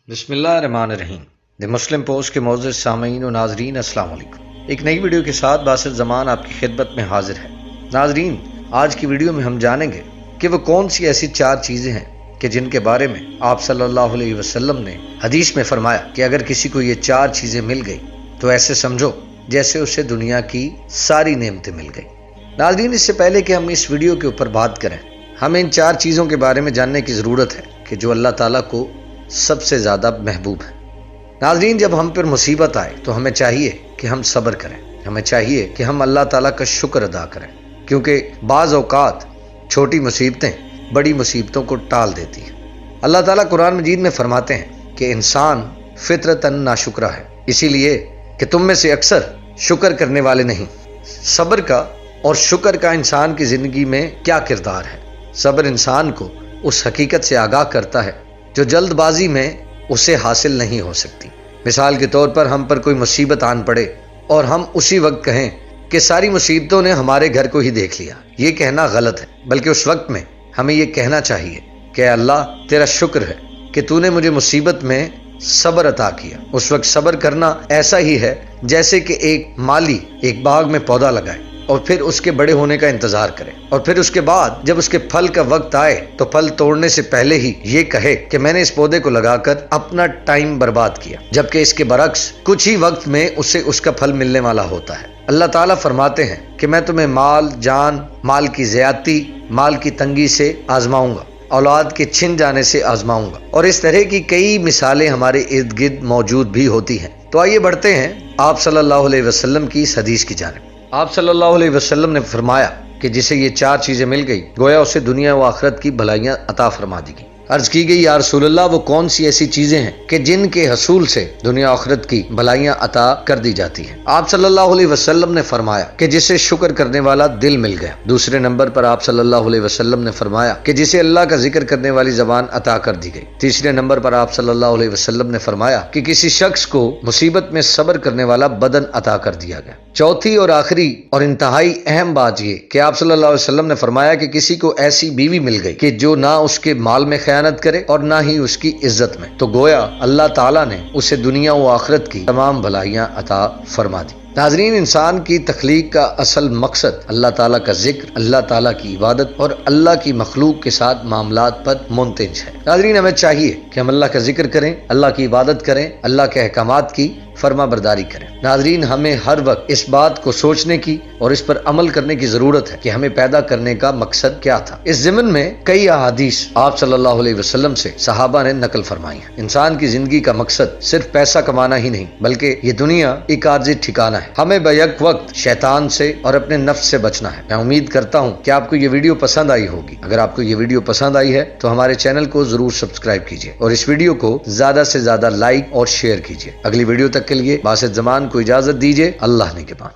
بسم اللہ الرحمن الرحیم۔ دی مسلم پوسٹ کے معزز سامعین و ناظرین السلام علیکم۔ ایک نئی ویڈیو کے ساتھ باسط زمان آپ کی خدمت میں حاضر ہے۔ ناظرین، آج کی ویڈیو میں ہم جانیں گے کہ وہ کون سی ایسی 4 چیزیں ہیں کہ جن کے بارے میں آپ صلی اللہ علیہ وسلم نے حدیث میں فرمایا کہ اگر کسی کو یہ 4 چیزیں مل گئی تو ایسے سمجھو جیسے اسے دنیا کی ساری نعمتیں مل گئی۔ ناظرین، اس سے پہلے کہ ہم اس ویڈیو کے اوپر بات کریں، ہمیں ان 4 چیزوں کے بارے میں جاننے کی ضرورت ہے کہ جو اللہ تعالیٰ کو سب سے زیادہ محبوب ہے۔ ناظرین، جب ہم پر مصیبت آئے تو ہمیں چاہیے کہ ہم صبر کریں، ہمیں چاہیے کہ ہم اللہ تعالیٰ کا شکر ادا کریں، کیونکہ بعض اوقات چھوٹی مصیبتیں بڑی مصیبتوں کو ٹال دیتی ہیں۔ اللہ تعالیٰ قرآن مجید میں فرماتے ہیں کہ انسان فطرتاً ناشکرا ہے، اسی لیے کہ تم میں سے اکثر شکر کرنے والے نہیں۔ صبر کا اور شکر کا انسان کی زندگی میں کیا کردار ہے؟ صبر انسان کو اس حقیقت سے آگاہ کرتا ہے جو جلد بازی میں اسے حاصل نہیں ہو سکتی۔ مثال کے طور پر ہم پر کوئی مصیبت آن پڑے اور ہم اسی وقت کہیں کہ ساری مصیبتوں نے ہمارے گھر کو ہی دیکھ لیا، یہ کہنا غلط ہے، بلکہ اس وقت میں ہمیں یہ کہنا چاہیے کہ اے اللہ، تیرا شکر ہے کہ تو نے مجھے مصیبت میں صبر عطا کیا۔ اس وقت صبر کرنا ایسا ہی ہے جیسے کہ ایک مالی ایک باغ میں پودا لگائے اور پھر اس کے بڑے ہونے کا انتظار کرے، اور پھر اس کے بعد جب اس کے پھل کا وقت آئے تو پھل توڑنے سے پہلے ہی یہ کہے کہ میں نے اس پودے کو لگا کر اپنا ٹائم برباد کیا، جبکہ اس کے برعکس کچھ ہی وقت میں اسے اس کا پھل ملنے والا ہوتا ہے۔ اللہ تعالیٰ فرماتے ہیں کہ میں تمہیں مال، جان، مال کی زیادتی، مال کی تنگی سے آزماؤں گا، اولاد کے چھن جانے سے آزماؤں گا، اور اس طرح کی کئی مثالیں ہمارے ارد گرد موجود بھی ہوتی ہیں۔ تو آئیے بڑھتے ہیں آپ صلی اللہ علیہ وسلم کی اس حدیث کی جانب۔ آپ صلی اللہ علیہ وسلم نے فرمایا کہ جسے یہ 4 چیزیں مل گئی گویا اسے دنیا و آخرت کی بھلائیاں عطا فرما دی گئی۔ عرض کی گئی، یا رسول اللہ، وہ کون سی ایسی چیزیں ہیں کہ جن کے حصول سے دنیا و آخرت کی بھلائیاں عطا کر دی جاتی ہیں؟ آپ صلی اللہ علیہ وسلم نے فرمایا کہ جسے شکر کرنے والا دل مل گیا۔ دوسرے نمبر پر آپ صلی اللہ علیہ وسلم نے فرمایا کہ جسے اللہ کا ذکر کرنے والی زبان عطا کر دی گئی۔ تیسرے نمبر پر آپ صلی اللہ علیہ وسلم نے فرمایا کہ کسی شخص کو مصیبت میں صبر کرنے والا بدن عطا کر دیا گیا۔ چوتھی اور آخری اور انتہائی اہم بات یہ کہ آپ صلی اللہ علیہ وسلم نے فرمایا کہ کسی کو ایسی بیوی مل گئی کہ جو نہ اس کے مال میں خیانت کرے اور نہ ہی اس کی عزت میں، تو گویا اللہ تعالیٰ نے اسے دنیا و آخرت کی تمام بھلائیاں عطا فرما دی۔ ناظرین، انسان کی تخلیق کا اصل مقصد اللہ تعالیٰ کا ذکر، اللہ تعالیٰ کی عبادت اور اللہ کی مخلوق کے ساتھ معاملات پر منتج ہے۔ ناظرین، ہمیں چاہیے کہ ہم اللہ کا ذکر کریں، اللہ کی عبادت کریں، اللہ کے احکامات کی فرما برداری کریں۔ ناظرین، ہمیں ہر وقت اس بات کو سوچنے کی اور اس پر عمل کرنے کی ضرورت ہے کہ ہمیں پیدا کرنے کا مقصد کیا تھا۔ اس ضمن میں کئی احادیث آپ صلی اللہ علیہ وسلم سے صحابہ نے نقل فرمائی ہیں۔ انسان کی زندگی کا مقصد صرف پیسہ کمانا ہی نہیں، بلکہ یہ دنیا ایک عارضی ٹھکانہ ہے۔ ہمیں بیک وقت شیطان سے اور اپنے نفس سے بچنا ہے۔ میں امید کرتا ہوں کہ آپ کو یہ ویڈیو پسند آئی ہوگی۔ اگر آپ کو یہ ویڈیو پسند آئی ہے تو ہمارے چینل کو ضرور سبسکرائب کیجیے اور اس ویڈیو کو زیادہ سے زیادہ لائک اور شیئر کیجیے۔ اگلی ویڈیو تک کے لیے باسط زمان کو اجازت دیجیے۔ اللہ نگہبان۔